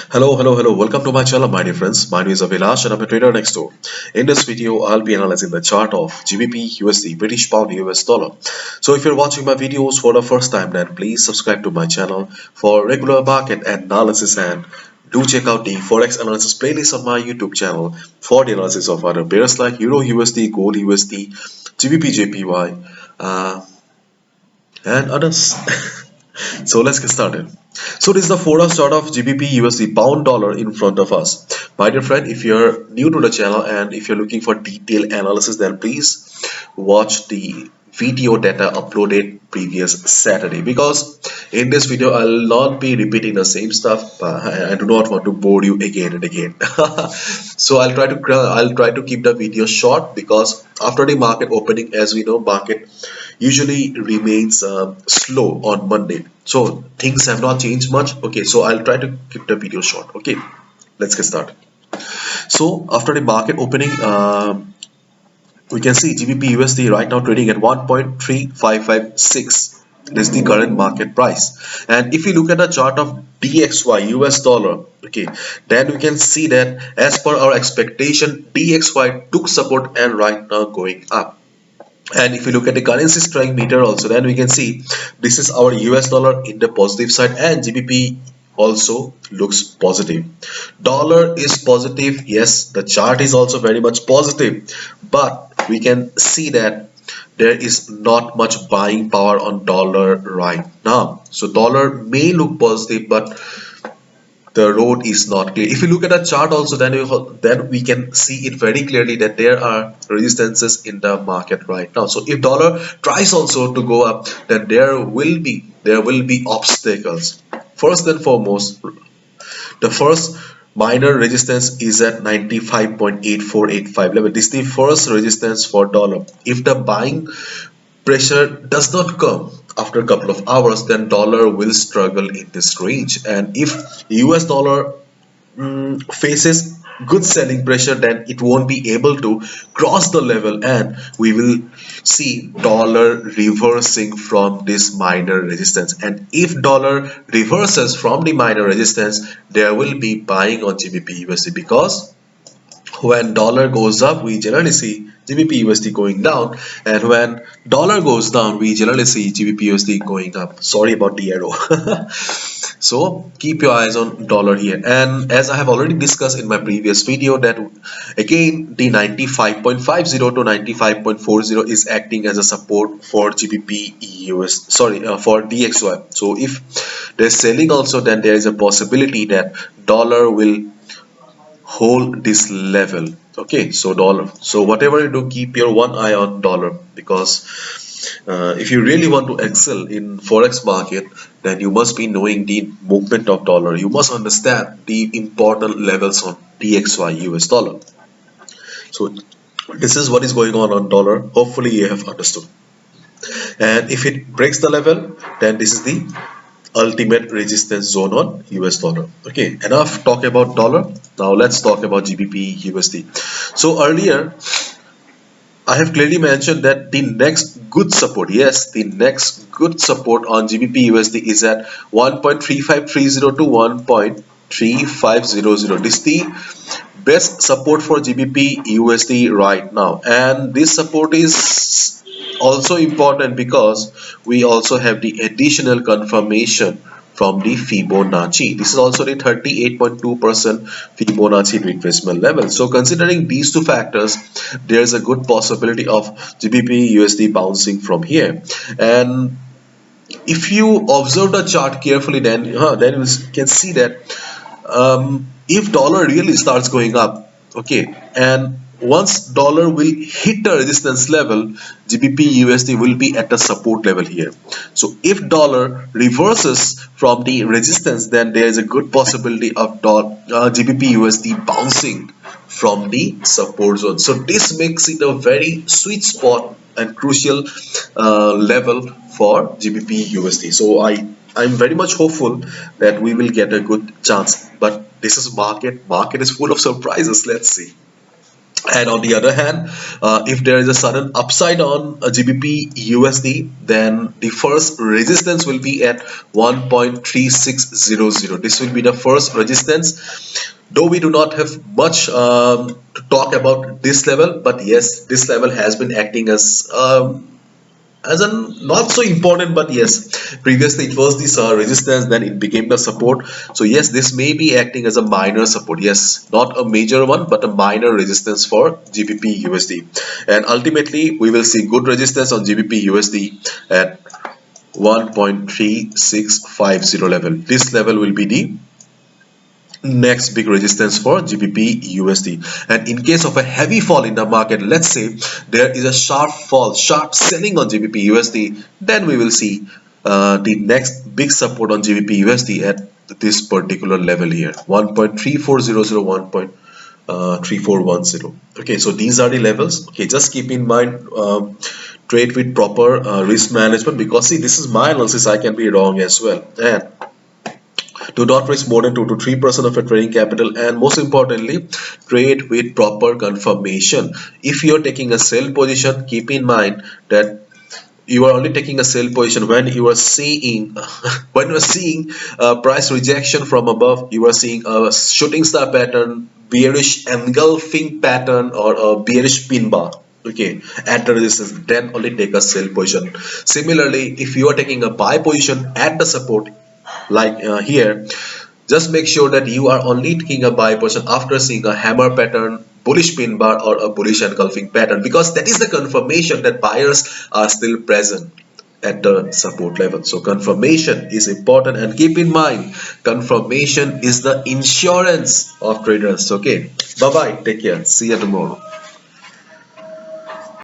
Hello. Welcome to my channel, my dear friends. My name is Avilash and I'm a trader next door. In this video, I'll be analyzing the chart of GBP USD, British Pound US Dollar. So if you're watching my videos for the first time, then please subscribe to my channel for regular market analysis and do check out the Forex analysis playlist on my YouTube channel for the analysis of other pairs like Euro USD, Gold USD, GBP JPY, and others. So let's get started. So this is the Forex chart of GBP USD pound dollar in front of us. My dear friend, if you're new to the channel and if you're looking for detailed analysis, then please watch the video that I uploaded previous Saturday, because in this video I'll not be repeating the same stuff, but I do not want to bore you again and again. So I'll try to keep the video short, because after the market opening, as we know, market usually remains slow on Monday, so things have not changed much. Okay, so I'll try to keep the video short. Okay, let's get started. So after the market opening, we can see GBP USD right now trading at 1.3556. This is the current market price. And if you look at the chart of DXY US dollar, okay, then we can see that as per our expectation, DXY took support and right now going up. And if you look at the currency strength meter also, then we can see this is our US dollar in the positive side, and GBP also looks positive. Dollar is positive, yes, the chart is also very much positive, but we can see that there is not much buying power on dollar right now. So dollar may look positive, but the road is not clear. If you look at the chart also, then we can see it very clearly that there are resistances in the market right now. So if dollar tries also to go up, then there will be obstacles. First and foremost, the first minor resistance is at 95.8485 level. This is the first resistance for dollar. If the buying pressure does not come after a couple of hours, then dollar will struggle in this range. And if US dollar faces good selling pressure, then it won't be able to cross the level, and we will see dollar reversing from this minor resistance. And if dollar reverses from the minor resistance, there will be buying on GBP USD, because when dollar goes up, we generally see GBP USD going down, and when dollar goes down, we generally see GBP USD going up. Sorry about the arrow. So keep your eyes on dollar here. And as I have already discussed in my previous video, that again the 95.50 to 95.40 is acting as a support for for DXY. So if there's selling also, then there is a possibility that dollar will hold this level. Okay, so dollar, so whatever you do, keep your one eye on dollar, because if you really want to excel in forex market, then you must be knowing the movement of dollar. You must understand the important levels on DXY US dollar. So this is what is going on dollar. Hopefully you have understood. And if it breaks the level, then this is the ultimate resistance zone on US dollar. Okay, enough talk about dollar. Now let's talk about GBP USD. So earlier I have clearly mentioned that the next good support, yes, the next good support on GBP USD is at 1.3530 to 1.3500. This is the best support for GBP USD right now, and this support is also important because we also have the additional confirmation from the Fibonacci. This is also the 38.2% Fibonacci retracement level. So considering these two factors, there is a good possibility of GBP USD bouncing from here. And if you observe the chart carefully, then you can see that if dollar really starts going up, okay, and once dollar will hit the resistance level, GBP USD will be at the support level here. So if dollar reverses from the resistance, then there is a good possibility of GBP USD bouncing from the support zone. So this makes it a very sweet spot and crucial level for GBP USD. So I'm very much hopeful that we will get a good chance, but this is market is full of surprises. Let's see. And on the other hand, if there is a sudden upside on a GBP USD, then the first resistance will be at 1.3600. This will be the first resistance. Though we do not have much to talk about this level, but yes, this level has been acting as a not so important, but yes, previously it was this resistance, then it became the support. So yes, this may be acting as a minor support, yes, not a major one, but a minor resistance for GBP USD. And ultimately we will see good resistance on GBP USD at 1.3650 level. This level will be the next big resistance for GBP USD. And in case of a heavy fall in the market, let's say there is a sharp fall, sharp selling on GBP USD, then we will see the next big support on GBP USD at this particular level here, 1.3400, 1.3410. Okay, so these are the levels. Okay, just keep in mind, trade with proper risk management, because see, this is my analysis, I can be wrong as well. And do not risk more than 2 to 3% of your trading capital, and most importantly, trade with proper confirmation. If you're taking a sell position, keep in mind that you are only taking a sell position when you are seeing when you are seeing price rejection from above, you are seeing a shooting star pattern, bearish engulfing pattern, or a bearish pin bar, okay, at the resistance, then only take a sell position. Similarly, if you are taking a buy position at the support, like here, just make sure that you are only taking a buy position after seeing a hammer pattern, bullish pin bar, or a bullish engulfing pattern, because that is the confirmation that buyers are still present at the support level. So confirmation is important, and keep in mind, confirmation is the insurance of traders. Okay, bye bye, take care, see you tomorrow.